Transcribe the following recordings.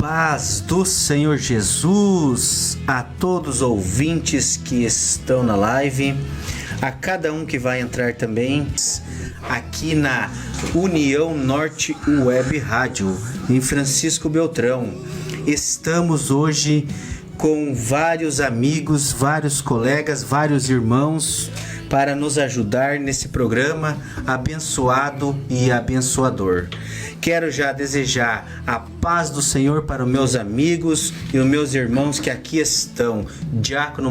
Paz do Senhor Jesus a todos os ouvintes que estão na live, a cada um que vai entrar também aqui na União Norte Web Rádio, em Francisco Beltrão. Estamos hoje com vários amigos, vários colegas, vários irmãos para nos ajudar nesse programa abençoado e abençoador. Quero já desejar a paz do Senhor para os meus amigos e os meus irmãos que aqui estão. Diácono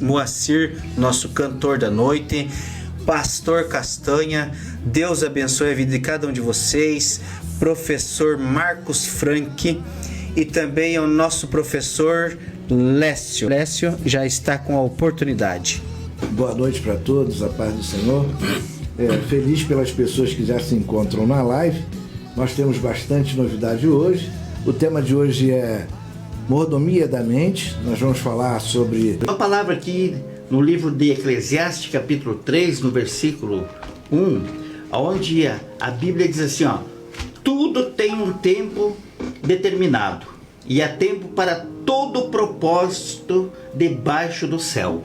Moacir, nosso cantor da noite, Pastor Castanha, Deus abençoe a vida de cada um de vocês, Professor Marcos Frank e também o nosso professor Lécio. Lécio já está com a oportunidade. Boa noite para todos, a paz do Senhor. Feliz pelas pessoas que já se encontram na live. Nós temos bastante novidade hoje. O tema de hoje é mordomia da mente. Nós vamos falar sobre... Uma palavra aqui no livro de Eclesiastes, capítulo 3, no versículo 1, onde a Bíblia diz assim, tudo tem um tempo determinado e há tempo para todo propósito debaixo do céu.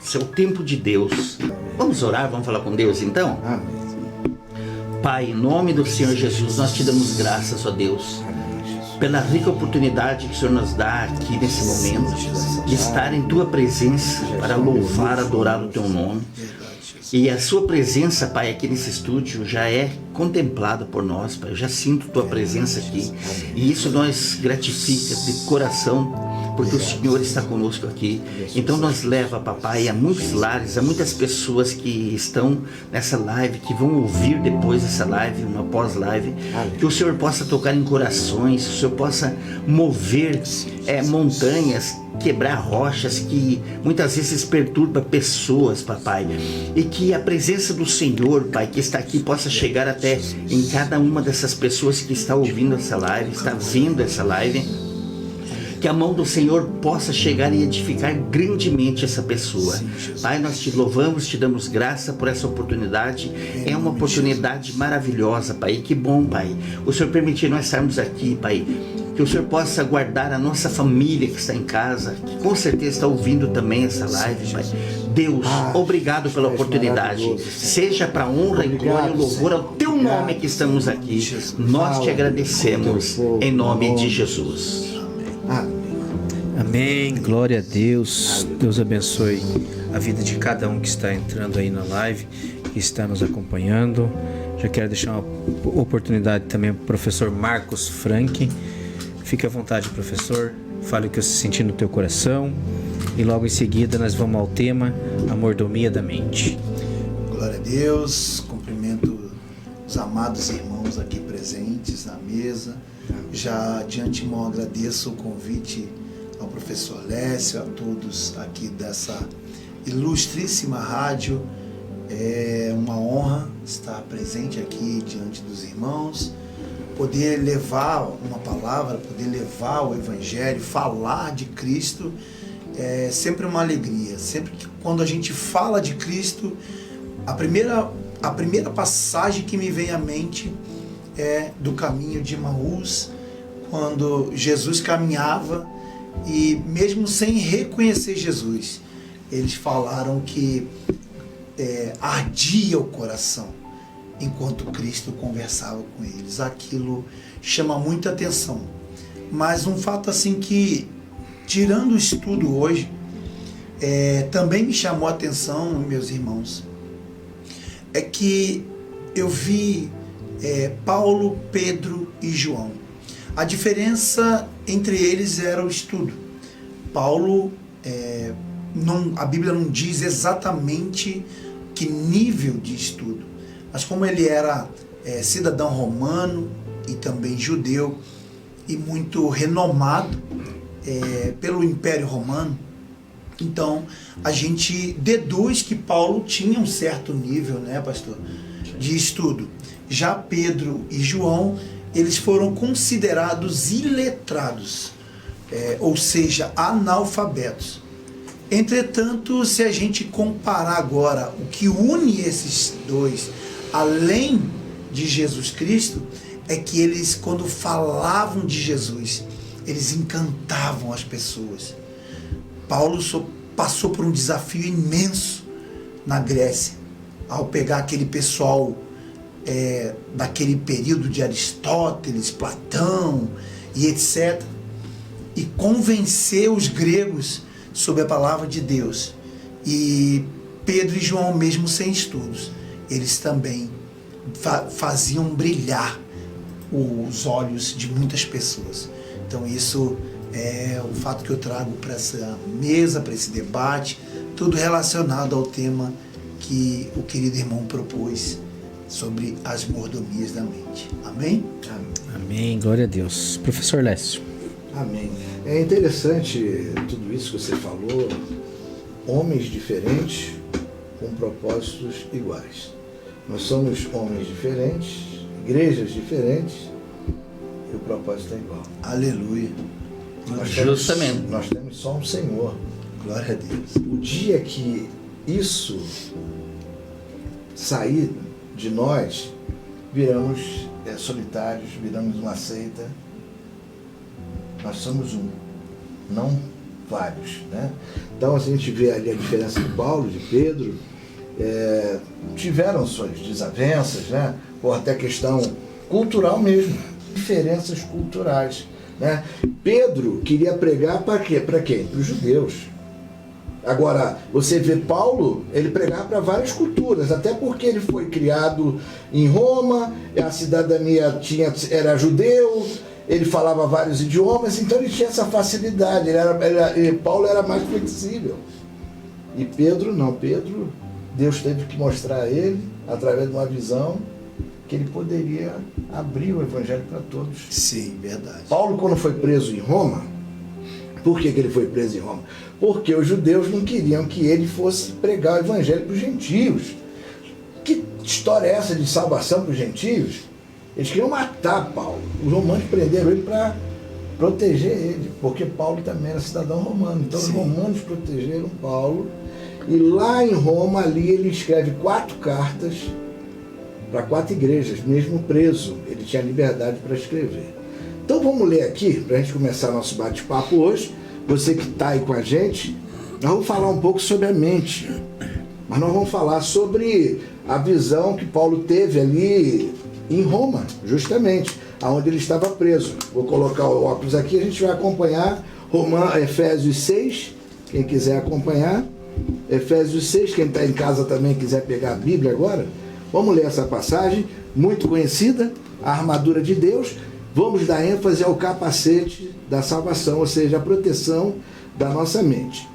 Esse é o tempo de Deus. Vamos orar, vamos falar com Deus então? Amém. Pai, em nome do Senhor Jesus, nós te damos graças, ó Deus, pela rica oportunidade que o Senhor nos dá aqui nesse momento, de estar em Tua presença para louvar, adorar o Teu nome. E a Sua presença, Pai, aqui nesse estúdio já é contemplada por nós, Pai. Eu já sinto Tua presença aqui. E isso nos gratifica de coração, porque o Senhor está conosco aqui. Então nos leva, papai, a muitos lares, a muitas pessoas que estão nessa live, que vão ouvir depois dessa live, uma pós-live, que o Senhor possa tocar em corações, o Senhor possa mover montanhas, quebrar rochas que muitas vezes perturba pessoas, papai, e que a presença do Senhor, Pai, que está aqui, possa chegar até em cada uma dessas pessoas que está ouvindo essa live, está vendo essa live. Que a mão do Senhor possa chegar e edificar grandemente essa pessoa. Pai, nós te louvamos, te damos graça por essa oportunidade. É uma oportunidade maravilhosa, Pai. E que bom, Pai, o Senhor permitir nós estarmos aqui, Pai. Que o Senhor possa guardar a nossa família que está em casa, que com certeza está ouvindo também essa live, Pai. Deus, obrigado pela oportunidade. Seja para a honra e glória e louvor ao Teu nome que estamos aqui. Nós te agradecemos em nome de Jesus. Amém, glória a Deus. Deus abençoe a vida de cada um que está entrando aí na live, que está nos acompanhando. Já quero deixar uma oportunidade também para o professor Marcos Frank. Fique à vontade, professor, fale o que você sentir no teu coração e logo em seguida nós vamos ao tema, a mordomia da mente. Glória a Deus, cumprimento os amados irmãos aqui presentes na mesa. Já de antemão agradeço o convite ao professor Lécio, a todos aqui dessa ilustríssima rádio. É uma honra estar presente aqui diante dos irmãos, poder levar uma palavra, poder levar o Evangelho, falar de Cristo, é sempre uma alegria. Sempre que quando a gente fala de Cristo, a primeira passagem que me vem à mente é do caminho de Emaús, quando Jesus caminhava e mesmo sem reconhecer Jesus, eles falaram que ardia o coração enquanto Cristo conversava com eles. Aquilo chama muita atenção. Mas um fato assim que, tirando o estudo hoje, também me chamou a atenção, meus irmãos, é que eu vi Paulo, Pedro e João. A diferença entre eles era o estudo. Paulo, a Bíblia não diz exatamente que nível de estudo, mas como ele era cidadão romano e também judeu e muito renomado pelo Império Romano, então a gente deduz que Paulo tinha um certo nível, né, pastor, de estudo. Já Pedro e João, eles foram considerados iletrados, ou seja, analfabetos. Entretanto, se a gente comparar agora o que une esses dois, além de Jesus Cristo, é que eles, quando falavam de Jesus, eles encantavam as pessoas. Paulo passou por um desafio imenso na Grécia, ao pegar aquele pessoal daquele período de Aristóteles, Platão e etc., e convencer os gregos sobre a palavra de Deus. E Pedro e João, mesmo sem estudos, eles também faziam brilhar os olhos de muitas pessoas. Então isso é o fato que eu trago para essa mesa, para esse debate, tudo relacionado ao tema que o querido irmão propôs sobre as mordomias da mente. Amém? Amém, glória a Deus. Professor Lécio. Amém. É interessante tudo isso que você falou, homens diferentes com propósitos iguais. Nós somos homens diferentes, igrejas diferentes, e o propósito é igual. Aleluia. Justamente. Nós temos só um Senhor. Glória a Deus. O dia que isso sair de nós, viramos solitários, viramos uma seita. Nós somos um, não vários, né? Então a gente vê ali a diferença de Paulo, de Pedro, tiveram suas desavenças, né? Ou até questão cultural mesmo, diferenças culturais, né? Pedro queria pregar para quê? Para quem? Para os judeus. Agora, você vê Paulo, ele pregava para várias culturas, até porque ele foi criado em Roma, a cidadania era judeu, ele falava vários idiomas, então ele tinha essa facilidade, Paulo era mais flexível. E Pedro não, Pedro, Deus teve que mostrar a ele, através de uma visão, que ele poderia abrir o evangelho para todos. Sim, verdade. Paulo, quando foi preso em Roma, por que ele foi preso em Roma? Porque os judeus não queriam que ele fosse pregar o evangelho para os gentios. Que história é essa de salvação para os gentios? Eles queriam matar Paulo. Os romanos prenderam ele para proteger ele, porque Paulo também era cidadão romano. Então Sim. Os romanos protegeram Paulo. E lá em Roma, ali ele escreve 4 cartas para 4 igrejas, mesmo preso. Ele tinha liberdade para escrever. Então vamos ler aqui, para a gente começar nosso bate-papo hoje. Você que está aí com a gente, nós vamos falar um pouco sobre a mente. Mas nós vamos falar sobre a visão que Paulo teve ali em Roma, justamente, aonde ele estava preso. Vou colocar o óculos aqui, a gente vai acompanhar Efésios 6, quem quiser acompanhar. Efésios 6, quem está em casa também quiser pegar a Bíblia agora. Vamos ler essa passagem, muito conhecida, a armadura de Deus. Vamos dar ênfase ao capacete da salvação, ou seja, a proteção da nossa mente.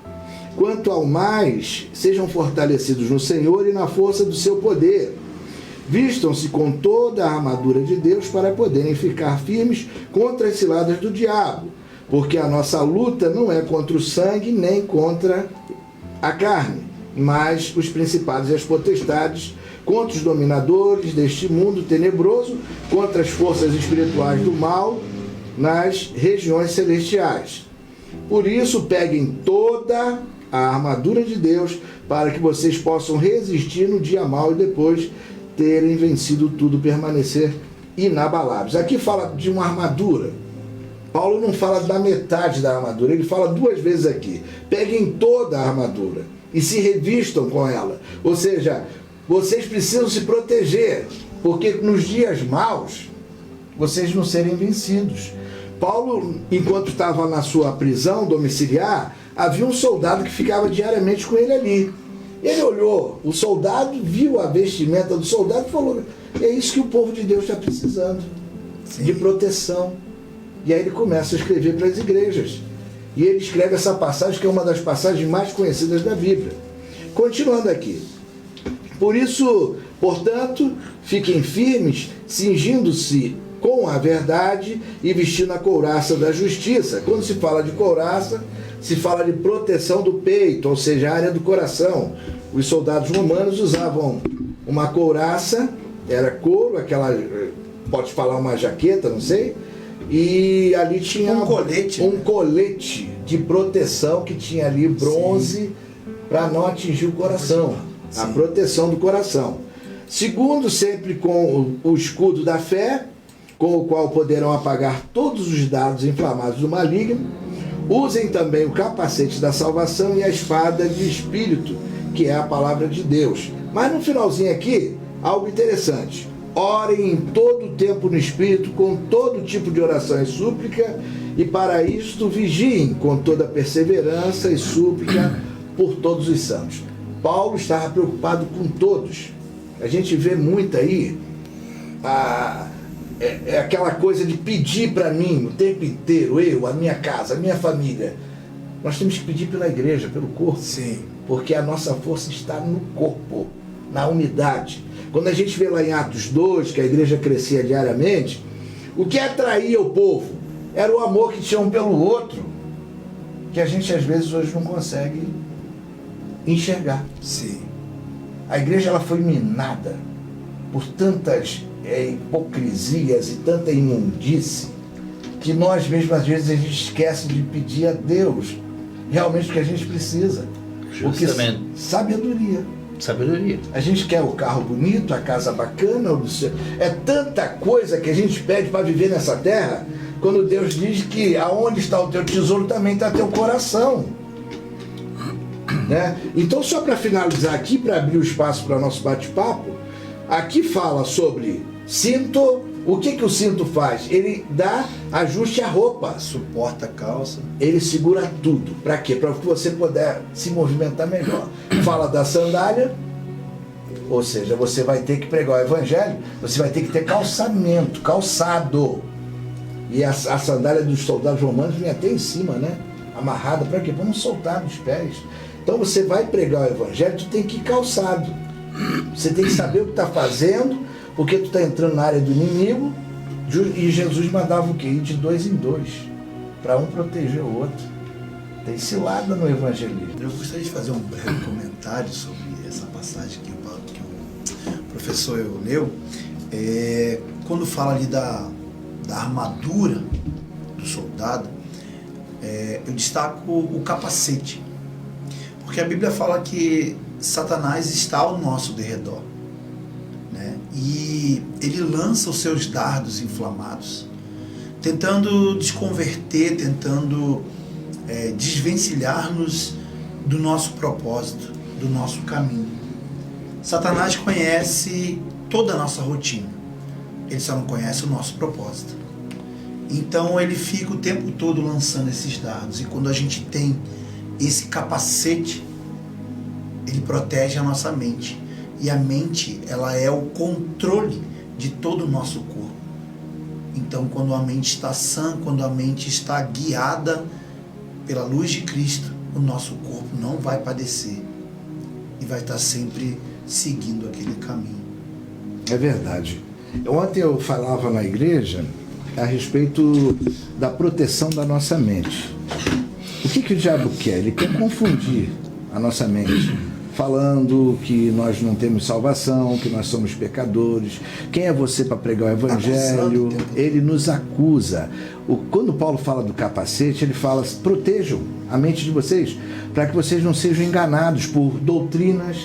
Quanto ao mais, sejam fortalecidos no Senhor e na força do seu poder. Vistam-se com toda a armadura de Deus para poderem ficar firmes contra as ciladas do diabo, porque a nossa luta não é contra o sangue nem contra a carne, mas os principados e as potestades, contra os dominadores deste mundo tenebroso, contra as forças espirituais do mal nas regiões celestiais. Por isso, peguem toda a armadura de Deus para que vocês possam resistir no dia mau e depois terem vencido tudo, permanecer inabaláveis. Aqui fala de uma armadura. Paulo não fala da metade da armadura, ele fala 2 vezes aqui. Peguem toda a armadura e se revistam com ela. Ou seja, vocês precisam se proteger, porque nos dias maus, vocês não serem vencidos. Paulo, enquanto estava na sua prisão domiciliar, havia um soldado que ficava diariamente com ele ali. Ele olhou, o soldado viu a vestimenta do soldado e falou: é isso que o povo de Deus está precisando, Sim. de proteção. E aí ele começa a escrever para as igrejas. E ele escreve essa passagem, que é uma das passagens mais conhecidas da Bíblia. Continuando aqui. Por isso, portanto, fiquem firmes, cingindo-se com a verdade e vestindo a couraça da justiça. Quando se fala de couraça, se fala de proteção do peito, ou seja, a área do coração. Os soldados romanos usavam uma couraça, era couro, aquela, pode falar uma jaqueta, não sei, e ali tinha um colete, um colete de proteção que tinha ali bronze para não atingir o coração, Sim. a proteção do coração. Segundo, sempre com o escudo da fé, com o qual poderão apagar todos os dados inflamados do maligno. Usem também o capacete da salvação e a espada de Espírito, que é a palavra de Deus. Mas no finalzinho aqui, algo interessante. Orem em todo o tempo no Espírito, com todo tipo de oração e súplica, e para isto vigiem com toda perseverança e súplica por todos os santos. Paulo estava preocupado com todos. A gente vê muito aí aquela coisa de pedir para mim o tempo inteiro, eu, a minha casa, a minha família. Nós temos que pedir pela igreja, pelo corpo. Sim. Porque a nossa força está no corpo, na unidade. Quando a gente vê lá em Atos 2, que a igreja crescia diariamente, o que atraía o povo era o amor que tinha um pelo outro, que a gente às vezes hoje não consegue enxergar. Sim. A igreja ela foi minada por tantas hipocrisias e tanta imundície, que nós mesmo às vezes a gente esquece de pedir a Deus realmente o que a gente precisa. Justamente. O que, sabedoria. Sabedoria. A gente quer o carro bonito, a casa bacana, é tanta coisa que a gente pede para viver nessa terra, quando Deus diz que aonde está o teu tesouro também está teu coração. Né? Então, só para finalizar aqui, para abrir o espaço para o nosso bate-papo, aqui fala sobre cinto. O que o cinto faz? Ele dá ajuste à roupa. Suporta a calça. Ele segura tudo. Para quê? Para que você puder se movimentar melhor. Fala da sandália, ou seja, você vai ter que pregar o evangelho, você vai ter que ter calçamento, calçado. E a sandália dos soldados romanos vem até em cima, né? Amarrada. Para quê? Para não soltar dos pés. Então você vai pregar o evangelho, tu tem que ir calçado. Você tem que saber o que está fazendo, porque tu está entrando na área do inimigo, e Jesus mandava o quê? Ir de 2 em 2, para um proteger o outro. Tem cilada no evangelismo. Eu gostaria de fazer um breve comentário sobre essa passagem que o professor leu. Quando fala ali da armadura do soldado, eu destaco o capacete. Porque a Bíblia fala que Satanás está ao nosso derredor. E ele lança os seus dardos inflamados, tentando desconverter, tentando desvencilhar-nos do nosso propósito, do nosso caminho. Satanás conhece toda a nossa rotina, ele só não conhece o nosso propósito. Então ele fica o tempo todo lançando esses dardos, e quando a gente tem esse capacete, ele protege a nossa mente. E a mente, ela é o controle de todo o nosso corpo. Então, quando a mente está sã, quando a mente está guiada pela luz de Cristo, o nosso corpo não vai padecer e vai estar sempre seguindo aquele caminho. É verdade. Ontem eu falava na igreja a respeito da proteção da nossa mente. O que o diabo quer? Ele quer confundir a nossa mente, falando que nós não temos salvação, que nós somos pecadores. Quem é você para pregar o evangelho? Ele nos acusa. Quando Paulo fala do capacete, ele fala: protejam a mente de vocês, para que vocês não sejam enganados por doutrinas,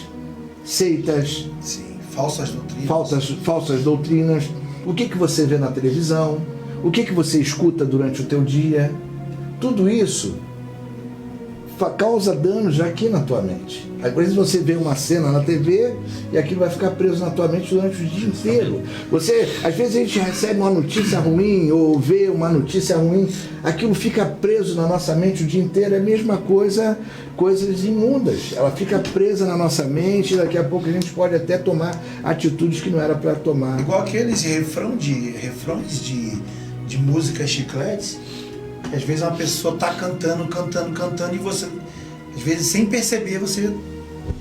seitas, sim, falsas doutrinas. Falsas doutrinas. O que você vê na televisão? O que você escuta durante o teu dia? Tudo isso causa danos aqui na tua mente. Às vezes você vê uma cena na TV e aquilo vai ficar preso na tua mente durante o dia inteiro. Às vezes a gente recebe uma notícia ruim ou vê uma notícia ruim, aquilo fica preso na nossa mente o dia inteiro. É a mesma coisa, coisas imundas. Ela fica presa na nossa mente e daqui a pouco a gente pode até tomar atitudes que não era para tomar. Igual aqueles refrões de músicas chicletes. Às vezes uma pessoa está cantando e você, às vezes sem perceber, você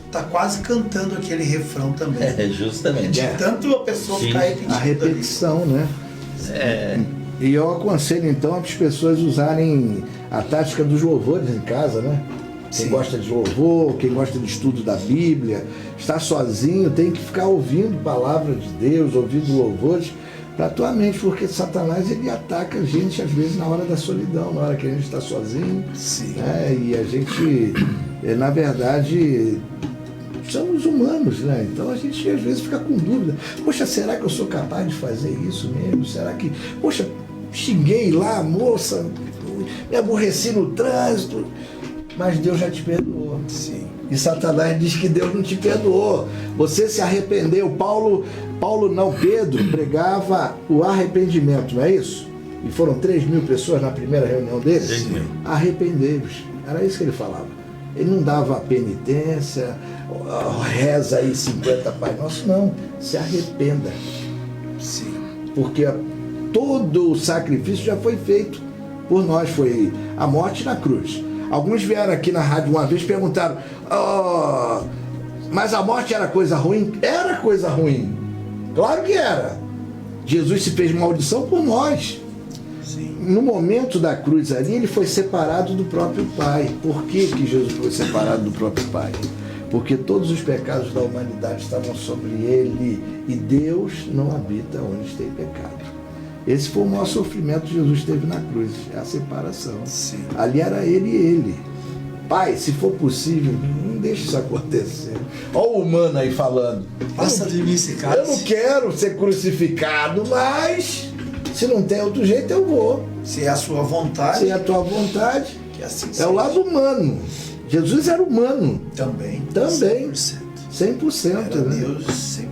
está quase cantando aquele refrão também. Justamente. De tanto a pessoa ficar repetindo. A repetição, ali, né? E eu aconselho então as pessoas usarem a tática dos louvores em casa, né? Quem gosta de louvor, quem gosta de estudo da Bíblia, está sozinho, tem que ficar ouvindo palavra de Deus, ouvindo louvores, para a tua mente, porque Satanás ele ataca a gente às vezes na hora da solidão, na hora que a gente está sozinho. Sim. Né? E a gente, na verdade, somos humanos, né? Então a gente às vezes fica com dúvida. Poxa, será que eu sou capaz de fazer isso mesmo? Será que, poxa, xinguei lá a moça, me aborreci no trânsito, mas Deus já te perdoou. Sim. E Satanás diz que Deus não te perdoou. Você se arrependeu. Pedro pregava o arrependimento, não é isso? E foram 3.000 pessoas na primeira reunião deles. 3.000. Arrependei-vos. Era isso que ele falava. Ele não dava penitência, reza aí 50 Pai Nosso, não. Se arrependa. Sim. Porque todo o sacrifício já foi feito por nós. Foi a morte na cruz. Alguns vieram aqui na rádio uma vez e perguntaram: mas a morte era coisa ruim? Era coisa ruim. Claro que era. Jesus se fez maldição por nós. Sim. No momento da cruz ali, ele foi separado do próprio Pai. Por que Jesus foi separado do próprio Pai? Porque todos os pecados da humanidade estavam sobre ele, e Deus não habita onde tem pecado. Esse foi o maior sofrimento que Jesus teve na cruz, a separação. Sim. Ali era ele e ele. Pai, se for possível, não deixe isso acontecer. Olha o humano aí falando. Passa de mim esse cara. Eu não quero ser crucificado, mas se não tem outro jeito, eu vou. Se é a sua vontade. Se é a tua vontade, Que assim é seja. o lado humano. Jesus era humano. Também. Também. 100%. 100%. Era né? Deus 100%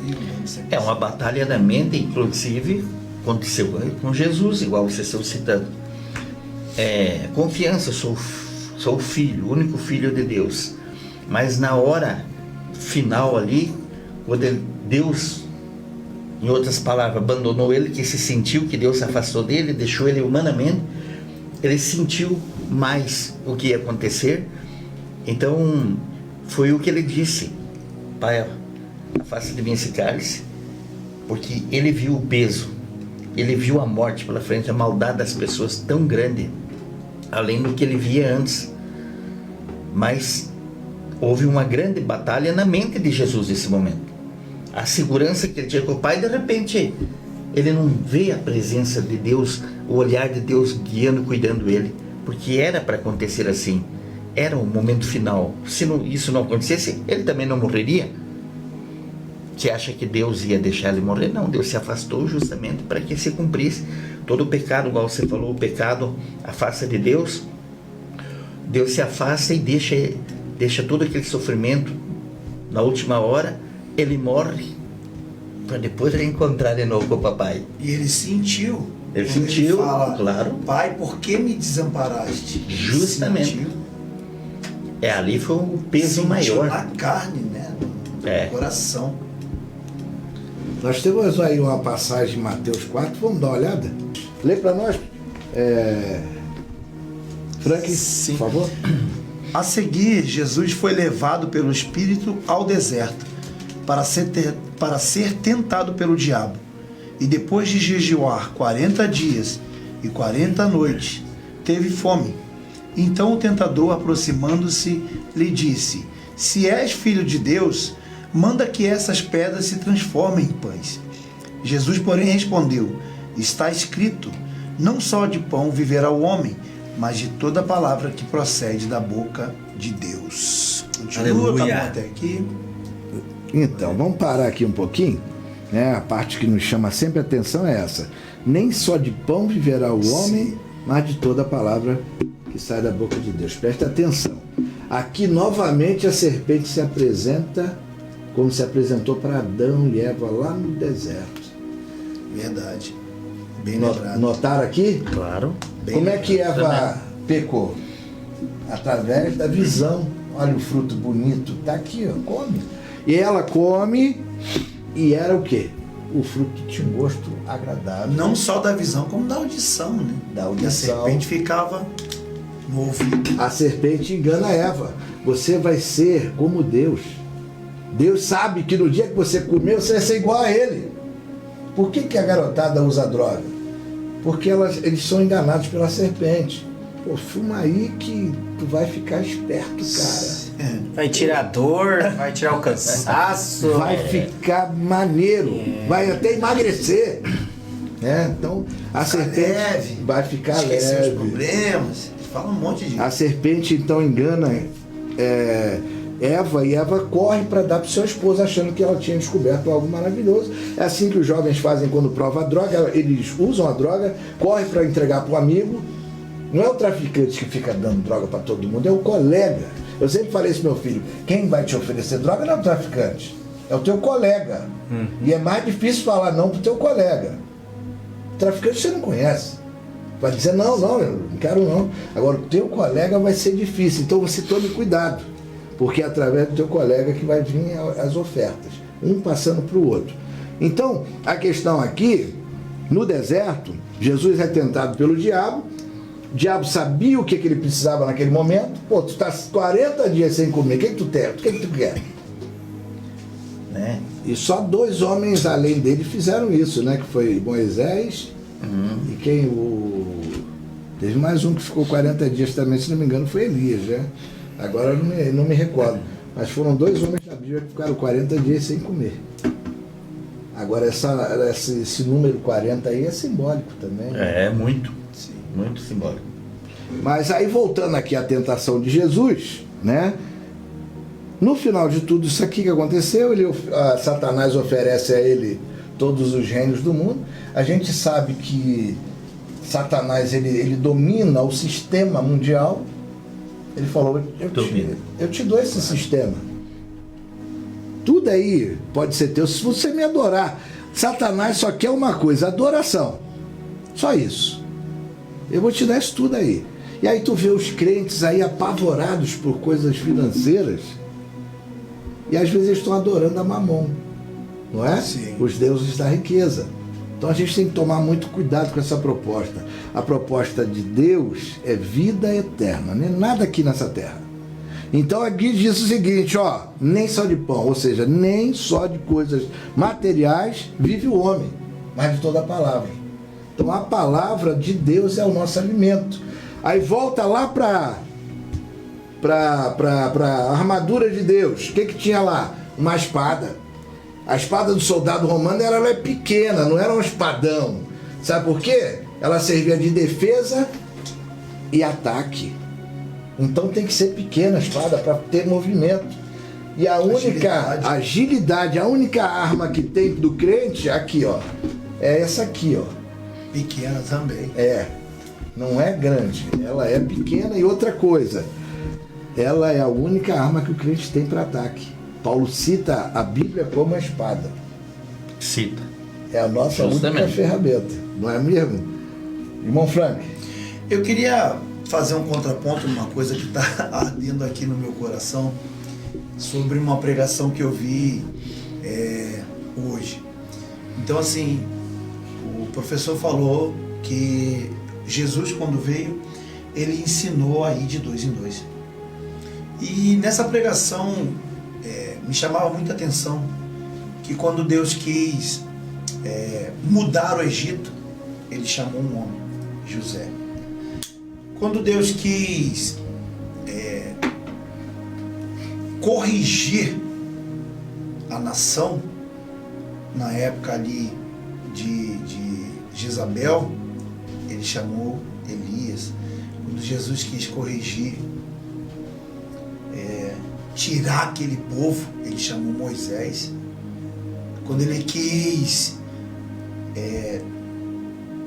e humano 100%. É uma batalha da mente, inclusive, aconteceu com Jesus, igual vocês estão citando. Confiança, sou o filho, o único filho de Deus. Mas na hora final ali, quando Deus, em outras palavras, abandonou ele, que se sentiu que Deus se afastou dele, deixou ele humanamente, ele sentiu mais o que ia acontecer. Então, foi o que ele disse: Pai, afasta de mim esse cálice, porque ele viu o peso, ele viu a morte pela frente, a maldade das pessoas tão grande, além do que ele via antes. Mas houve uma grande batalha na mente de Jesus nesse momento. A segurança que ele tinha com o Pai, de repente, ele não vê a presença de Deus, o olhar de Deus guiando, cuidando ele, porque era para acontecer assim. Era o momento final. Se isso não acontecesse, ele também não morreria. Você acha que Deus ia deixar ele morrer? Não, Deus se afastou justamente para que se cumprisse todo o pecado, igual você falou, o pecado afasta de Deus. Deus se afasta e deixa todo aquele sofrimento. Na última hora, ele morre para depois ele encontrar de novo com o papai. E ele sentiu. Ele Quando sentiu, fala, claro. Pai, por que me desamparaste? Ele Justamente. sentiu. Ali foi um peso Sentiu maior. na carne, né? No coração. Nós temos aí uma passagem em Mateus 4, vamos dar uma olhada? Lê para nós, Frank, Sim. por favor. A seguir, Jesus foi levado pelo Espírito ao deserto para ser tentado pelo diabo. E depois de jejuar 40 dias e 40 noites, teve fome. Então o tentador, aproximando-se, lhe disse: Se és filho de Deus, manda que essas pedras se transformem em pães. Jesus, porém, respondeu: Está escrito, não só de pão viverá o homem, mas de toda palavra que procede da boca de Deus. Continua, tá bom até aqui? Então, vamos parar aqui um pouquinho, né? A parte que nos chama sempre a atenção é essa. Nem só de pão viverá o homem, mas de toda palavra que sai da boca de Deus. Presta atenção. Aqui, novamente, a serpente se apresenta como se apresentou para Adão e Eva lá no deserto. Verdade. Bem lembrado. Notaram aqui? Claro. Como é que Eva pecou? Através da visão. Olha o fruto bonito, tá aqui, ó, come. E ela come, e era o quê? O fruto tinha um gosto agradável. Não só da visão, como da audição, né? Da E a audição. serpente ficava no ouvido. A serpente engana Eva. Você vai ser como Deus. Deus sabe que no dia que você comer, você vai ser igual a Ele. Por que a garotada usa droga? Porque eles são enganados pela serpente. Pô, fuma aí que tu vai ficar esperto, cara. Vai tirar a dor, vai tirar o cansaço. Vai ficar maneiro. Vai até emagrecer. Então, a serpente leve, vai ficar esquecer leve. os problemas. Fala um monte de... A serpente, então, engana Eva, e Eva corre para dar para o seu esposo, achando que ela tinha descoberto algo maravilhoso. É assim que os jovens fazem quando provam a droga, eles usam a droga, correm para entregar para o amigo. Não é o traficante que fica dando droga para todo mundo, é o colega. Eu sempre falei isso, meu filho, quem vai te oferecer droga não é o traficante, é o teu colega. E é mais difícil falar não pro teu colega. O traficante você não conhece, vai dizer não, eu não quero não. Agora o teu colega vai ser difícil, então você tome cuidado, porque é através do teu colega que vai vir as ofertas, um passando para o outro. Então a questão aqui, no deserto, Jesus é tentado pelo diabo. O diabo sabia o que ele precisava naquele momento. Pô, tu está 40 dias sem comer, o que tu quer? O que tu quer? Né? E só 2 homens além dele fizeram isso, né? Que foi Moisés e quem? Teve mais um que ficou 40 dias também, se não me engano, foi Elias, né? Agora eu não me recordo. Mas foram 2 homens na Bíblia que ficaram 40 dias sem comer. Agora esse número 40 aí é simbólico também. É, muito. Sim. Muito simbólico. Mas aí voltando aqui à tentação de Jesus, né? No final de tudo isso aqui que aconteceu, Satanás oferece a ele todos os reinos do mundo. A gente sabe que Satanás ele domina o sistema mundial. Ele falou, eu te dou esse sistema. Tudo aí pode ser teu se você me adorar. Satanás só quer uma coisa, adoração. Só isso. Eu vou te dar isso tudo aí. E aí tu vê os crentes aí apavorados por coisas financeiras. E às vezes eles estão adorando a Mamon. Não é? Sim. Os deuses da riqueza. Então a gente tem que tomar muito cuidado com essa proposta. A proposta de Deus é vida eterna. Não é nada aqui nessa terra. Então aqui diz o seguinte, ó, nem só de pão, ou seja, nem só de coisas materiais vive o homem, mas de toda a palavra. Então a palavra de Deus é o nosso alimento. Aí volta lá para a armadura de Deus. O que tinha lá? Uma espada. A espada do soldado romano ela é pequena, não era um espadão. Sabe por quê? Ela servia de defesa e ataque. Então tem que ser pequena a espada para ter movimento. E a única agilidade, a única arma que tem do crente, aqui ó, é essa aqui ó. Pequena também. Não é grande, ela é pequena. E outra coisa, ela é a única arma que o crente tem para ataque. Paulo cita a Bíblia como a espada. Cita. É a nossa única ferramenta, não é mesmo? Irmão Frank. Eu queria fazer um contraponto numa coisa que está ardendo aqui no meu coração sobre uma pregação que eu vi hoje. Então assim, o professor falou que Jesus, quando veio, ele ensinou a ir de 2 em 2. E nessa pregação me chamava muita atenção que quando Deus quis mudar o Egito, ele chamou um homem, José. Quando Deus quis corrigir a nação, na época ali de Jezabel, ele chamou Elias. Quando Jesus quis corrigir, tirar aquele povo, ele chamou Moisés. Quando ele quis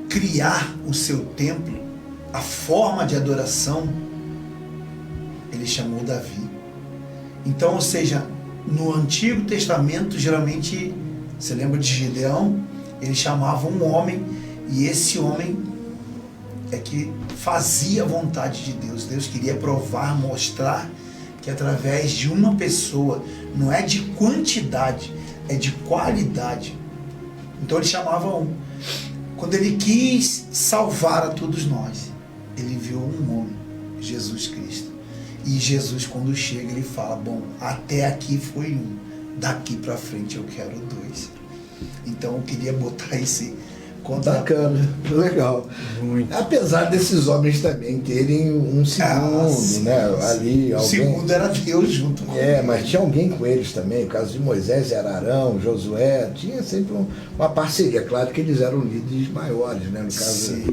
criar o seu templo, a forma de adoração, ele chamou Davi. Então, ou seja, no Antigo Testamento, geralmente, você lembra de Gideão? Ele chamava um homem, e esse homem é que fazia a vontade de Deus. Deus queria provar, mostrar que através de uma pessoa, não é de quantidade, é de qualidade. Então ele chamava um. Quando ele quis salvar a todos nós, ele enviou um homem, Jesus Cristo. E Jesus, quando chega, ele fala, bom, até aqui foi um, daqui para frente eu quero 2. Então eu queria botar esse Bacana, legal. Muito. Apesar desses homens também terem um segundo, né? Ali, O alguém. segundo era Deus junto com Mas tinha alguém com eles também. O caso de Moisés era Arão, Josué, tinha sempre uma parceria. Claro que eles eram líderes maiores, né? No caso. Sim.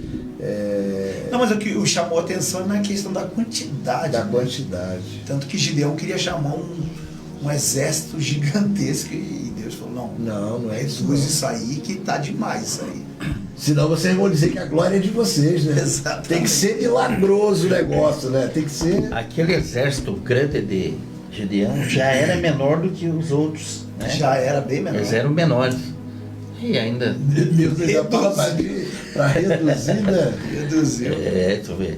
Não, mas o que chamou a atenção é na questão da quantidade. Da né? quantidade. Tanto que Gideão queria chamar um exército gigantesco e Deus falou, Não é isso. reduz isso aí que tá demais isso aí. Senão vocês vão dizer que a glória é de vocês, né? Exatamente. Tem que ser milagroso o negócio, né? Tem que ser. Aquele exército grande de Gideão já era menor do que os outros, né? Já era bem menor. Eles eram menores. E ainda... Deus já fala para reduzir, né? Reduziu. Tu vê.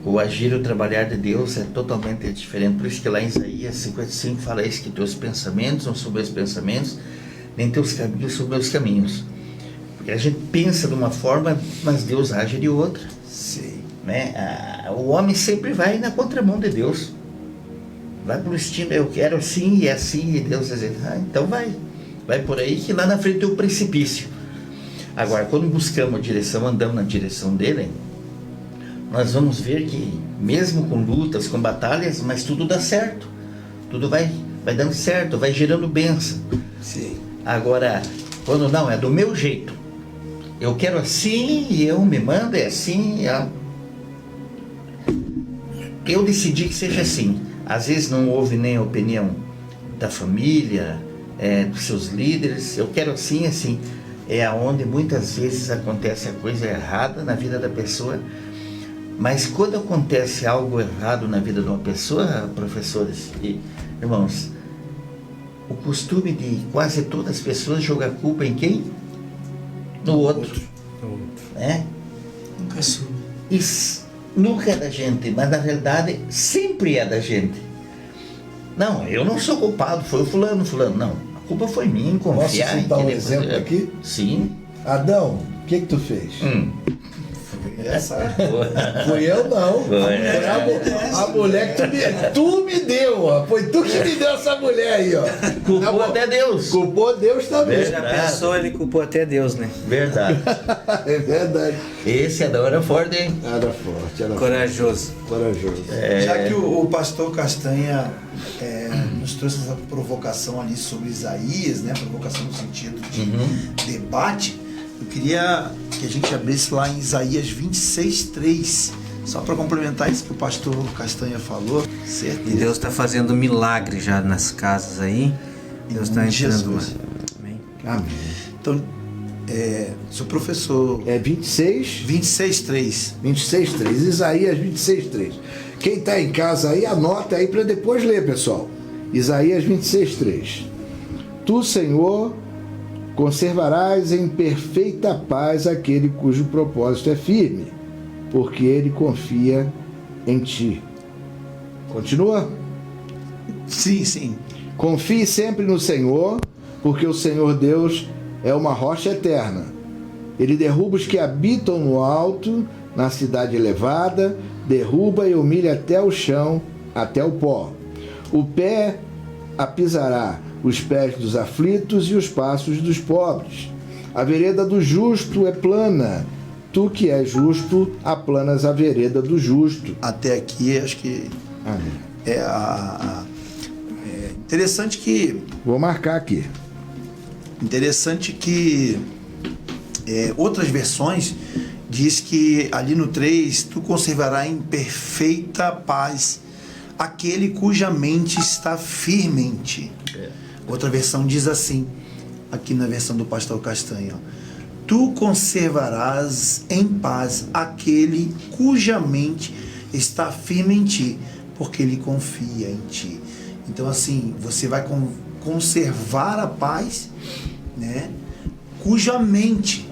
O agir e o trabalhar de Deus é totalmente diferente. Por isso que lá em Isaías 55 fala isso, que teus pensamentos não são meus pensamentos, nem teus caminhos são meus caminhos. Porque a gente pensa de uma forma, mas Deus age de outra. Sim. Né? O homem sempre vai na contramão de Deus. Vai por destino, eu quero assim e assim, e Deus diz, então vai. Vai por aí que lá na frente tem o precipício. Agora, quando buscamos a direção, andamos na direção dele, nós vamos ver que mesmo com lutas, com batalhas, mas tudo dá certo. Tudo vai dando certo, vai gerando bênção. Sim. Agora, quando não, é do meu jeito. Eu quero assim e eu me mando, é assim. Eu decidi que seja assim. Às vezes não houve nem a opinião da família, dos seus líderes. Eu quero assim, assim. É onde muitas vezes acontece a coisa errada na vida da pessoa. Mas quando acontece algo errado na vida de uma pessoa, professores e irmãos, o costume de quase todas as pessoas jogar a culpa em quem? No outro. Né? Nunca assume. Isso nunca é da gente, mas na realidade sempre é da gente. Não, eu não sou culpado, foi o fulano. Não, a culpa foi minha em confiar. Posso citar um exemplo aqui? Sim. Adão, o que tu fez? Essa Fui eu não. Foi. A mulher que tu me deu, ó. Foi tu que me deu essa mulher aí, ó. Culpou até Deus. Culpou Deus também. Já pensou, ele culpou até Deus, né? Verdade. É verdade. Esse Adão era forte, hein? Era forte, era Corajoso. corajoso. Já que o pastor Castanha nos trouxe essa provocação ali sobre Isaías, né? Provocação no sentido de debate, eu queria que a gente abrisse lá em Isaías 26:3, só para complementar isso que o pastor Castanha falou. E Deus está fazendo milagre já nas casas aí. Deus está entrando lá. Amém. Amém. Então, seu professor, É 26, 26:3. 26:3. Isaías 26:3. Quem está em casa aí, anota aí para depois ler, pessoal. Isaías 26:3. Tu, Senhor, conservarás em perfeita paz aquele cujo propósito é firme, porque ele confia em ti. Continua? Sim. Confie sempre no Senhor, porque o Senhor Deus é uma rocha eterna. Ele derruba os que habitam no alto, na cidade elevada, derruba e humilha até o chão, até o pó. O pé apisará os pés dos aflitos e os passos dos pobres. A vereda do justo é plana. Tu que és justo, aplanas a vereda do justo. Até aqui, acho que Amém. é interessante que Vou marcar aqui. outras versões diz que ali no 3, tu conservará em perfeita paz aquele cuja mente está firme em ti. Outra versão diz assim, aqui na versão do pastor Castanho, tu conservarás em paz aquele cuja mente está firme em ti, porque ele confia em ti. Então assim, você vai conservar a paz, né? Cuja mente,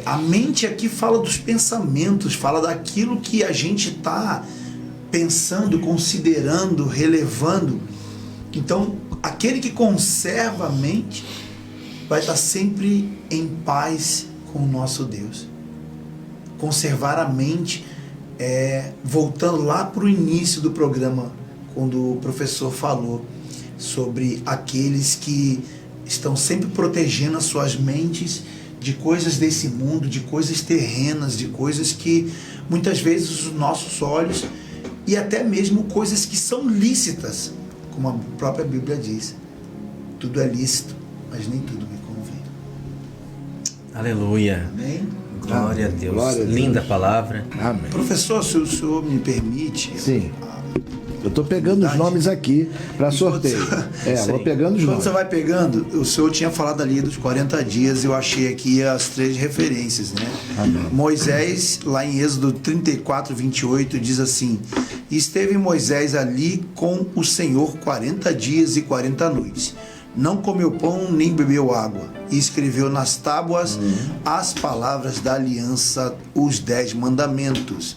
a mente aqui fala dos pensamentos, fala daquilo que a gente está pensando, considerando, relevando. Então, aquele que conserva a mente vai estar sempre em paz com o nosso Deus. Conservar a mente, voltando lá para o início do programa, quando o professor falou sobre aqueles que estão sempre protegendo as suas mentes de coisas desse mundo, de coisas terrenas, de coisas que muitas vezes os nossos olhos, e até mesmo coisas que são lícitas, como a própria Bíblia diz. Tudo é lícito, mas nem tudo me convém. Aleluia. Amém? Glória a Deus. Glória a Deus. Linda palavra. Amém. Professor, se o senhor me permite... Sim. Eu estou pegando os nomes aqui para sorteio. Vou pegando os Quando nomes. você vai pegando, o senhor tinha falado ali dos 40 dias, eu achei aqui as 3 referências, né? Amém. Moisés, lá em Êxodo 34, 28, diz assim: "E esteve Moisés ali com o Senhor 40 dias e 40 noites. Não comeu pão nem bebeu água. E escreveu nas tábuas as palavras da aliança, os 10 mandamentos."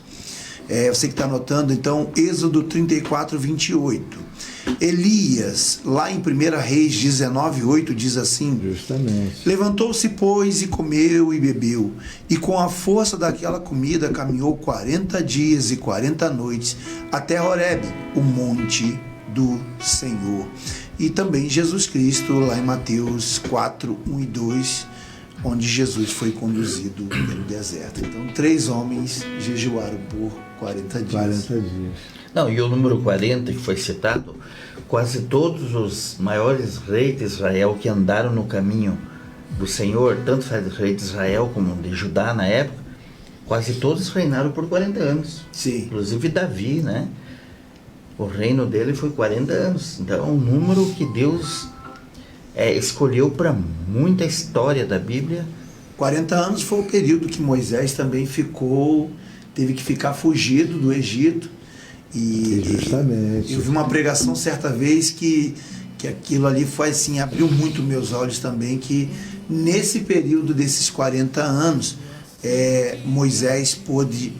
Você que está anotando, então, Êxodo 34, 28. Elias, lá em 1 Reis 19, 8, diz assim: Justamente. "Levantou-se, pois, e comeu e bebeu, e com a força daquela comida caminhou 40 dias e 40 noites até Horebe, o monte do Senhor." E também Jesus Cristo, lá em Mateus 4, 1 e 2, onde Jesus foi conduzido pelo deserto. Então, 3 homens jejuaram por 40 dias. 40 dias. Não, e o número 40 que foi citado, quase todos os maiores reis de Israel que andaram no caminho do Senhor, tanto o rei de Israel como de Judá na época, quase todos reinaram por 40 anos. Sim. Inclusive Davi, né? O reino dele foi 40 anos. Então é um número que Deus escolheu para muita história da Bíblia. 40 anos foi o período que Moisés também teve que ficar fugido do Egito. E justamente. eu vi uma pregação certa vez que aquilo ali foi assim, abriu muito meus olhos também, que nesse período desses 40 anos, Moisés pôde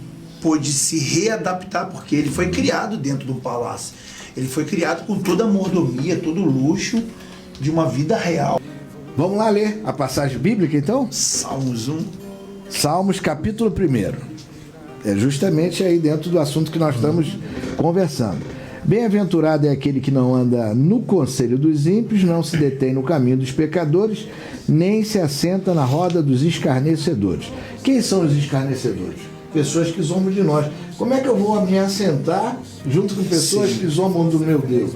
se readaptar, porque ele foi criado dentro do palácio. Ele foi criado com toda a mordomia, todo o luxo de uma vida real. Vamos lá ler a passagem bíblica, então? Salmos 1. Salmos, capítulo 1. É justamente aí dentro do assunto que nós estamos conversando. "Bem-aventurado é aquele que não anda no conselho dos ímpios, não se detém no caminho dos pecadores, nem se assenta na roda dos escarnecedores." Quem são os escarnecedores? Pessoas que zombam de nós. Como é que eu vou me assentar junto com pessoas que zombam do meu Deus?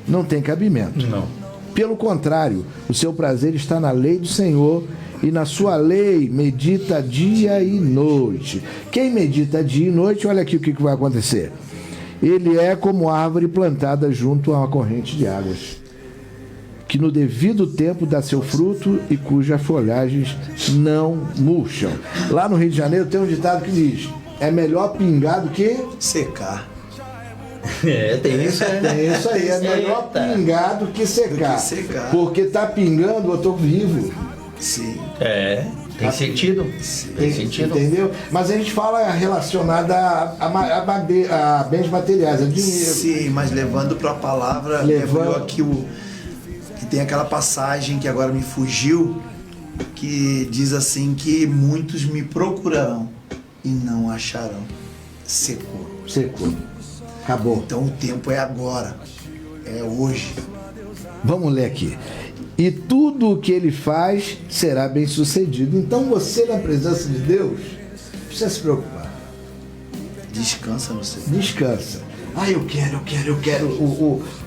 Não tem cabimento. Não. Pelo contrário, o seu prazer está na lei do Senhor, e na sua lei medita dia e noite. Quem medita dia e noite, olha aqui o que vai acontecer. Ele é como árvore plantada junto a uma corrente de águas, que no devido tempo dá seu fruto e cujas folhagens não murcham. Lá no Rio de Janeiro tem um ditado que diz: é melhor pingar do que Secar. Tem isso, Tem isso aí, é melhor pingar do que secar. Porque tá pingando, eu tô vivo. Sim. Tem sentido. Tem sentido. Entendeu? Mas a gente fala relacionada a bens materiais, a dinheiro. Sim, mas levando para a palavra, lembrou aqui que tem aquela passagem que agora me fugiu, que diz assim que muitos me procurarão e não acharão. Secou. Acabou. Então o tempo é agora, é hoje. Vamos ler aqui. "E tudo o que ele faz será bem sucedido." Então você, na presença de Deus, não precisa se preocupar. Descansa no Senhor. Descansa. Eu quero.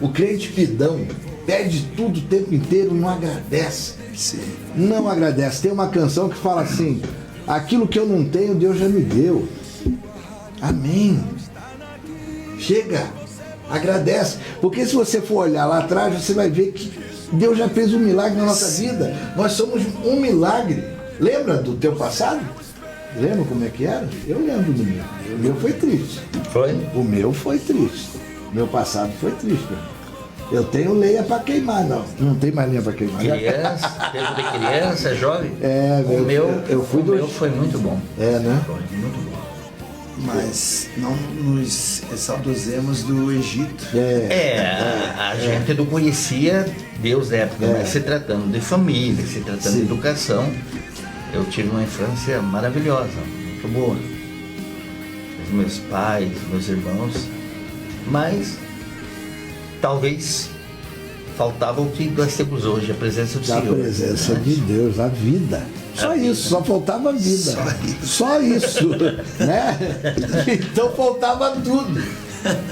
O crente pidão pede tudo o tempo inteiro, não agradece. Sim. Não agradece. Tem uma canção que fala assim: aquilo que eu não tenho, Deus já me deu. Amém. Chega, agradece. Porque se você for olhar lá atrás, você vai ver que Deus já fez um milagre na nossa vida. Nós somos um milagre. Lembra do teu passado? Lembra como é que era? Eu lembro do meu. O meu foi triste. Foi? O meu foi triste. Meu passado foi triste. Eu tenho lenha para queimar, não. Não tem mais lenha para queimar. Criança, tempo de criança, jovem. O meu foi muito bom. Né? Foi muito bom. Mas não nos saudosemos do Egito. A gente não conhecia Deus da época, mas se tratando de família, se tratando de educação, eu tive uma infância maravilhosa, muito boa. Os meus pais, meus irmãos, mas talvez faltava o que nós temos hoje, a presença do Senhor. A presença de Deus, a vida. Só isso, só faltava vida. Só isso, né? Então faltava tudo.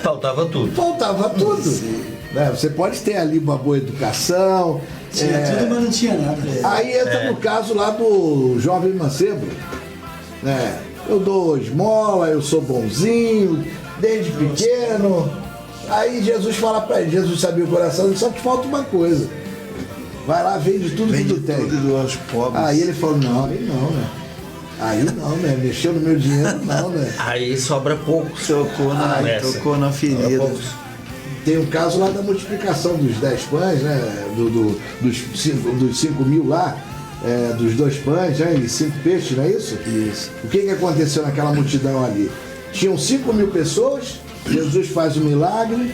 Faltava tudo. Faltava tudo. Né? Você pode ter ali uma boa educação. Tinha tudo, mas não tinha nada. Aí entra no caso lá do jovem mancebo. Né? Eu dou esmola, eu sou bonzinho, desde pequeno. Aí Jesus fala pra ele, Jesus sabia o coração dele, só que falta uma coisa. Vai lá, vende tudo que tu tem. Tudo aos pobres. Aí ele falou, não, aí não, né? Aí não, né? Mexeu no meu dinheiro, não, né? Aí sobra pouco. Tocou na ferida. Tem um caso lá da multiplicação dos 10 pães, né? Dos 5 mil lá, dos 2 pães, né? E 5 peixes, não é isso? Isso. O que aconteceu naquela multidão ali? Tinham 5 mil pessoas, Jesus faz o milagre,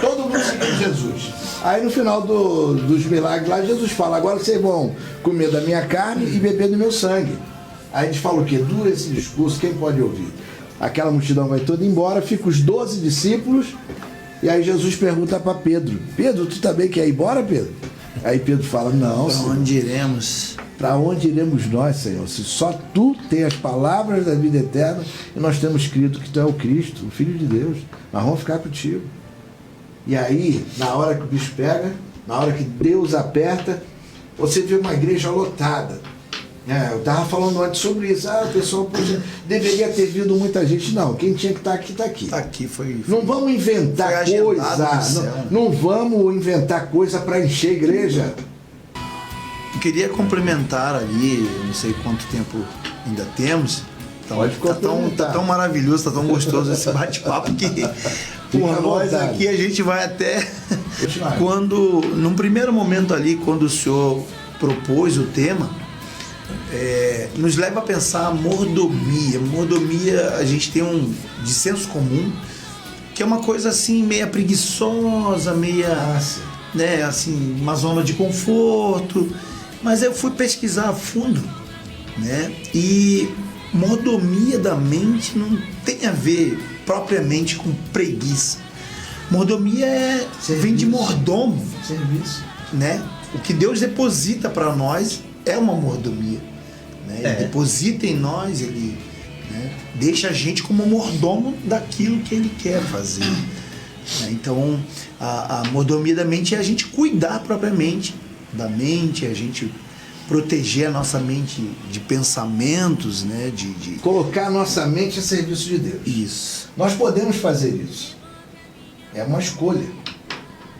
todo mundo seguiu Jesus. Aí no final dos milagres lá, Jesus fala, agora vocês vão comer da minha carne e beber do meu sangue. Aí a gente fala o quê? Dura esse discurso, quem pode ouvir? Aquela multidão vai toda embora, fica os 12 discípulos, e aí Jesus pergunta para Pedro, Pedro, tu também quer ir embora, Pedro? Aí Pedro fala, não, Para Senhor. onde iremos? Para onde iremos nós, Senhor? Se só tu tem as palavras da vida eterna e nós temos crido que tu é o Cristo, o Filho de Deus, nós vamos ficar contigo. E aí, na hora que o bicho pega, na hora que Deus aperta, você vê uma igreja lotada. Eu estava falando antes sobre isso. O pessoal deveria ter vindo muita gente. Não, quem tinha que estar aqui, está aqui. Tá aqui, foi. Não vamos inventar foi coisa. Não vamos inventar coisa para encher a igreja. Eu queria complementar ali, eu não sei quanto tempo ainda temos. Então, Pode tá tão maravilhoso, tá tão gostoso esse bate-papo que por nós aqui a gente vai até quando, num primeiro momento ali, quando o senhor propôs o tema, nos leva a pensar a mordomia. Mordomia, a gente tem um de senso comum, que é uma coisa assim, meia preguiçosa, meia, né, assim, uma zona de conforto. Mas eu fui pesquisar a fundo, né, e mordomia da mente não tem a ver propriamente com preguiça. Mordomia vem de mordomo, Serviço. né? O que Deus deposita para nós é uma mordomia, né? Ele deposita em nós, ele, né, deixa a gente como mordomo daquilo que ele quer fazer, né? Então a mordomia da mente é a gente cuidar propriamente da mente, a gente proteger a nossa mente de pensamentos, né? De colocar a nossa mente a serviço de Deus. Isso. Nós podemos fazer isso. É uma escolha.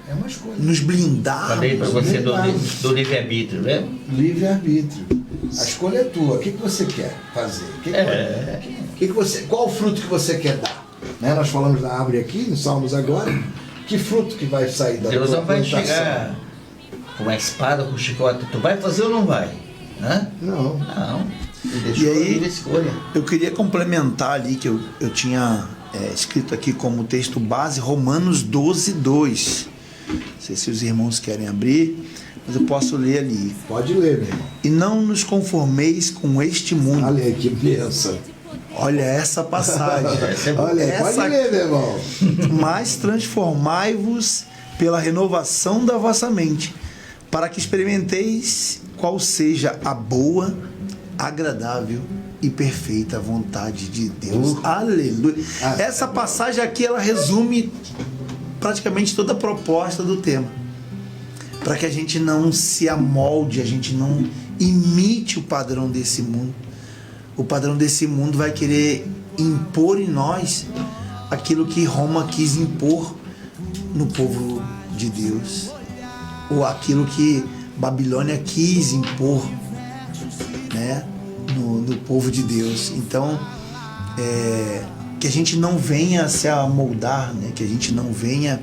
É uma escolha. Nos blindar. Falei para você do livre-arbítrio, né? Livre-arbítrio. A escolha é tua. O que você quer fazer? Qual o fruto que você quer dar? Né? Nós falamos da árvore aqui, nos Salmos agora. Que fruto que vai sair da Deus tua não vai plantação? chegar com uma espada, com um chicote. Tu vai fazer ou não vai? Hã? Não. Não. E aí, a escolha. eu queria complementar ali, que eu tinha escrito aqui como texto base, Romanos 12:2. Não sei se os irmãos querem abrir, mas eu posso ler ali. Pode ler, meu irmão. E não nos conformeis com este mundo. Olha aí que bênção. Olha essa passagem. Olha aí, pode ler, meu irmão. Mas transformai-vos pela renovação da vossa mente, para que experimenteis qual seja a boa, agradável e perfeita vontade de Deus. Aleluia. Essa passagem aqui, ela resume praticamente toda a proposta do tema. Para que a gente não se amolde, a gente não imite o padrão desse mundo. O padrão desse mundo vai querer impor em nós aquilo que Roma quis impor no povo de Deus, ou aquilo que Babilônia quis impor, né, no povo de Deus. Então, que a gente não venha se amoldar, né, que a gente não venha,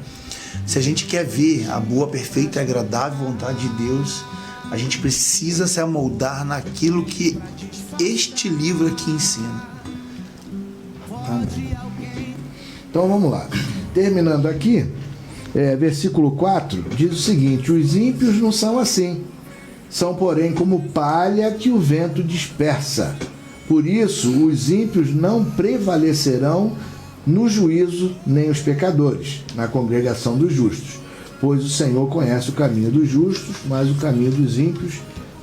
se a gente quer ver a boa, perfeita e agradável vontade de Deus, a gente precisa se amoldar naquilo que este livro aqui ensina. Amém. Então vamos lá. Terminando aqui, versículo 4 diz o seguinte: os ímpios não são assim, são porém como palha que o vento dispersa. Por isso os ímpios não prevalecerão no juízo, nem os pecadores na congregação dos justos. Pois o Senhor conhece o caminho dos justos, mas o caminho dos ímpios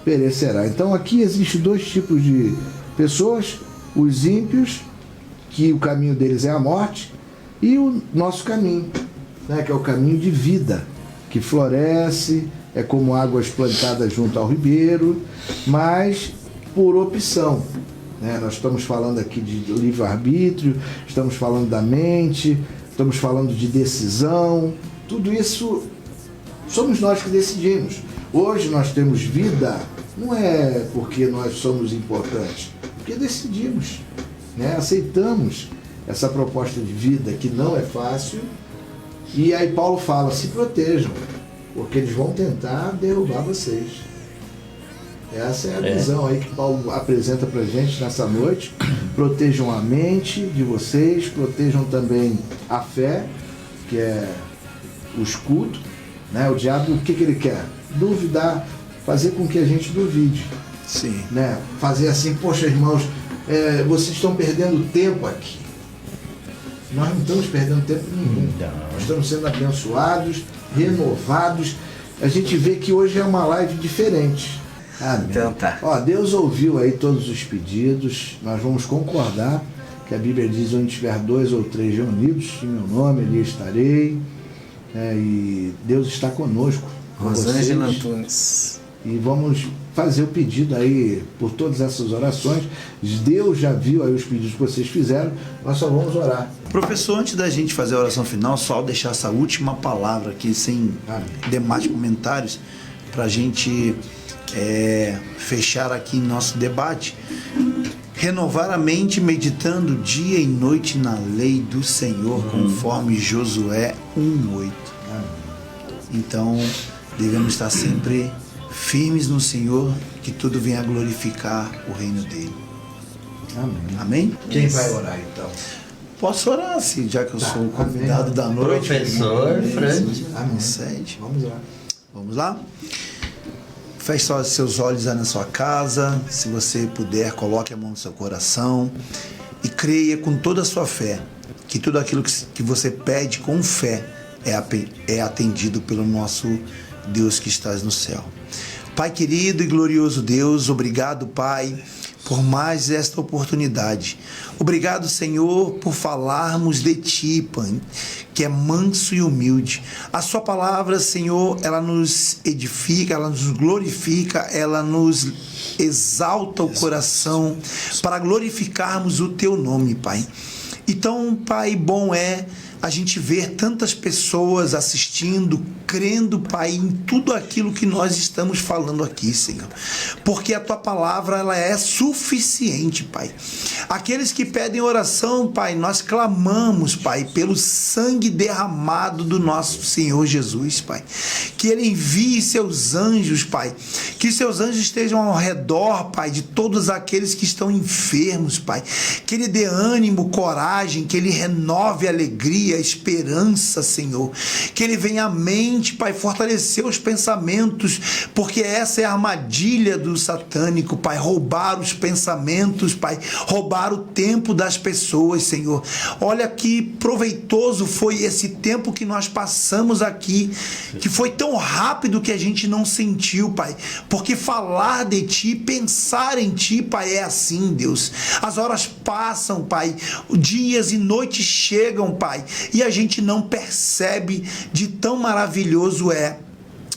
perecerá. Então aqui existem dois tipos de pessoas: os ímpios, que o caminho deles é a morte, e o nosso caminho, né, que é o caminho de vida, que floresce, é como águas plantadas junto ao ribeiro, mas por opção. Né? Nós estamos falando aqui de livre-arbítrio, estamos falando da mente, estamos falando de decisão, tudo isso somos nós que decidimos. Hoje nós temos vida, não é porque nós somos importantes, porque decidimos, né? Aceitamos essa proposta de vida que não é fácil. E aí Paulo fala: se protejam, porque eles vão tentar derrubar vocês. Essa é a visão aí que Paulo apresenta pra gente nessa noite. Protejam a mente de vocês, protejam também a fé, que é o escudo, né? O diabo, o que ele quer? Duvidar, fazer com que a gente duvide. Sim. Né? Fazer assim: poxa, irmãos, vocês estão perdendo tempo aqui. Nós não estamos perdendo tempo nenhum. Nós estamos sendo abençoados, renovados. A gente vê que hoje é uma live diferente. Amém. Então tá. Ó, Deus ouviu aí todos os pedidos. Nós vamos concordar que a Bíblia diz: onde tiver 2 ou 3 reunidos em meu nome, ali estarei. E Deus está conosco. Rosângela Antunes. E vamos fazer o pedido aí por todas essas orações. Deus já viu aí os pedidos que vocês fizeram. Nós só vamos orar. Professor, antes da gente fazer a oração final, só deixar essa última palavra aqui, sem demais comentários, para a gente fechar aqui nosso debate. Renovar a mente meditando dia e noite na lei do Senhor, conforme Josué 1:8. Então, devemos estar sempre firmes no Senhor, que tudo venha a glorificar o reino dele. Amém. Amém? Quem vai orar então? Posso orar, assim, já que eu sou o convidado da noite. Professor Frank. Amém. Vamos lá. Vamos lá? Feche só os seus olhos aí na sua casa. Se você puder, coloque a mão no seu coração e creia com toda a sua fé que tudo aquilo que você pede com fé é atendido pelo nosso Deus que estás no céu. Pai querido e glorioso Deus, obrigado, Pai, por mais esta oportunidade. Obrigado, Senhor, por falarmos de Ti, Pai, que é manso e humilde. A Sua palavra, Senhor, ela nos edifica, ela nos glorifica, ela nos exalta o coração para glorificarmos o Teu nome, Pai. Então, Pai, bom é a gente ver tantas pessoas assistindo, crendo, Pai, em tudo aquilo que nós estamos falando aqui, Senhor. Porque a Tua palavra, ela é suficiente, Pai. Aqueles que pedem oração, Pai, nós clamamos, Pai, pelo sangue derramado do nosso Senhor Jesus, Pai. Que Ele envie seus anjos, Pai. Que seus anjos estejam ao redor, Pai, de todos aqueles que estão enfermos, Pai. Que Ele dê ânimo, coragem, que Ele renove a alegria, a esperança, Senhor. Que Ele venha à mente, Pai, fortalecer os pensamentos, porque essa é a armadilha do satânico, Pai, roubar os pensamentos, Pai, roubar o tempo das pessoas, Senhor. Olha que proveitoso foi esse tempo que nós passamos aqui, que foi tão rápido que a gente não sentiu, Pai, porque falar de Ti, pensar em Ti, Pai, é assim, Deus. As horas passam, Pai, dias e noites chegam, Pai, e a gente não percebe de tão maravilhoso é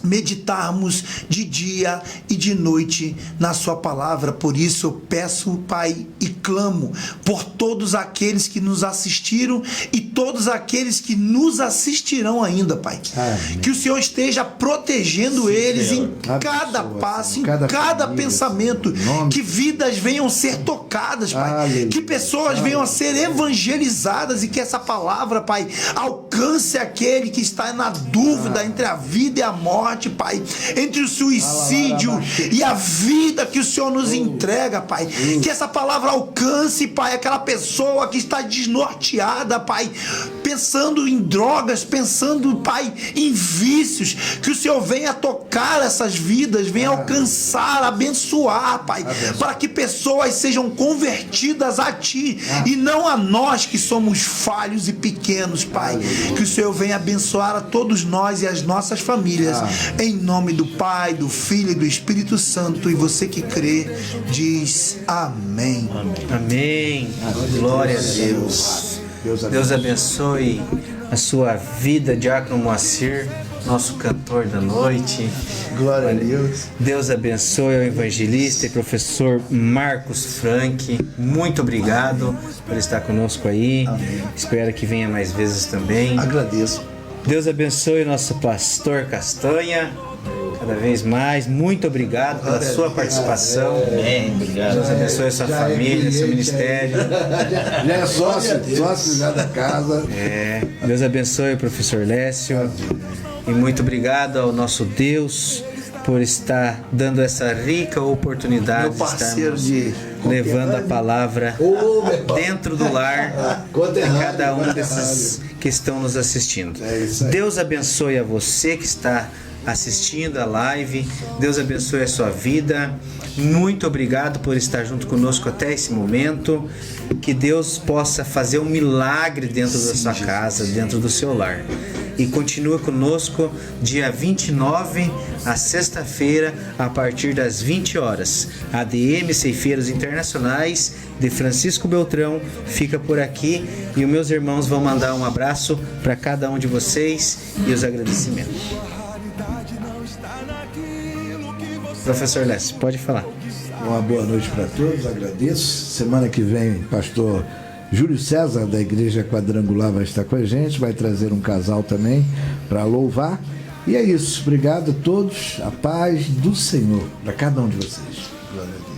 meditarmos de dia e de noite na Sua palavra. Por isso eu peço, Pai, e clamo por todos aqueles que nos assistiram e todos aqueles que nos assistirão ainda, Pai. Amém. Que o Senhor esteja protegendo eles em cada passo, em cada pensamento, que vidas venham ser tocadas, Pai, que pessoas venham a ser evangelizadas e que essa palavra, Pai, alcance aquele que está na dúvida entre a vida e a morte, Pai, entre o suicídio e a vida que o Senhor nos entrega, Pai. Que essa palavra alcance, Pai, aquela pessoa que está desnorteada, Pai, pensando em drogas, pensando, Pai, em vícios. Que o Senhor venha tocar essas vidas, venha alcançar, abençoar, Pai, para que pessoas sejam convertidas a Ti e não a nós que somos falhos e pequenos, Pai. Que o Senhor venha abençoar a todos nós e as nossas famílias. Em nome do Pai, do Filho e do Espírito Santo. E você que crê, diz amém. Amém. Glória a Deus. Deus abençoe a sua vida, Diácono Moacir, nosso cantor da noite. Glória a Deus. Deus abençoe ao evangelista e professor Marcos Frank. Muito obrigado por estar conosco aí. Amém. Espero que venha mais vezes também. Agradeço. Deus abençoe o nosso pastor Castanha. Cada vez mais. Muito obrigado pela sua participação. Amém. Obrigado. Deus abençoe a sua família, seu ministério. Já é sócio já da casa. Deus abençoe o professor Lécio. E muito obrigado ao nosso Deus por estar dando essa rica oportunidade Meu parceiro de levando a palavra dentro do lar de cada um desses que estão nos assistindo. Deus abençoe a você que está assistindo a live. Deus abençoe a sua vida. Muito obrigado por estar junto conosco até esse momento. Que Deus possa fazer um milagre dentro da sua casa, dentro do seu lar. E continua conosco dia 29, a sexta-feira, a partir das 20 horas. ADM Ceifeiros Internacionais de Francisco Beltrão fica por aqui e os meus irmãos vão mandar um abraço para cada um de vocês e os agradecimentos. Professor Lécio, pode falar. Uma boa noite para todos, agradeço. Semana que vem, pastor Júlio César, da Igreja Quadrangular, vai estar com a gente, vai trazer um casal também para louvar. E é isso, obrigado a todos, a paz do Senhor para cada um de vocês. Glória a Deus.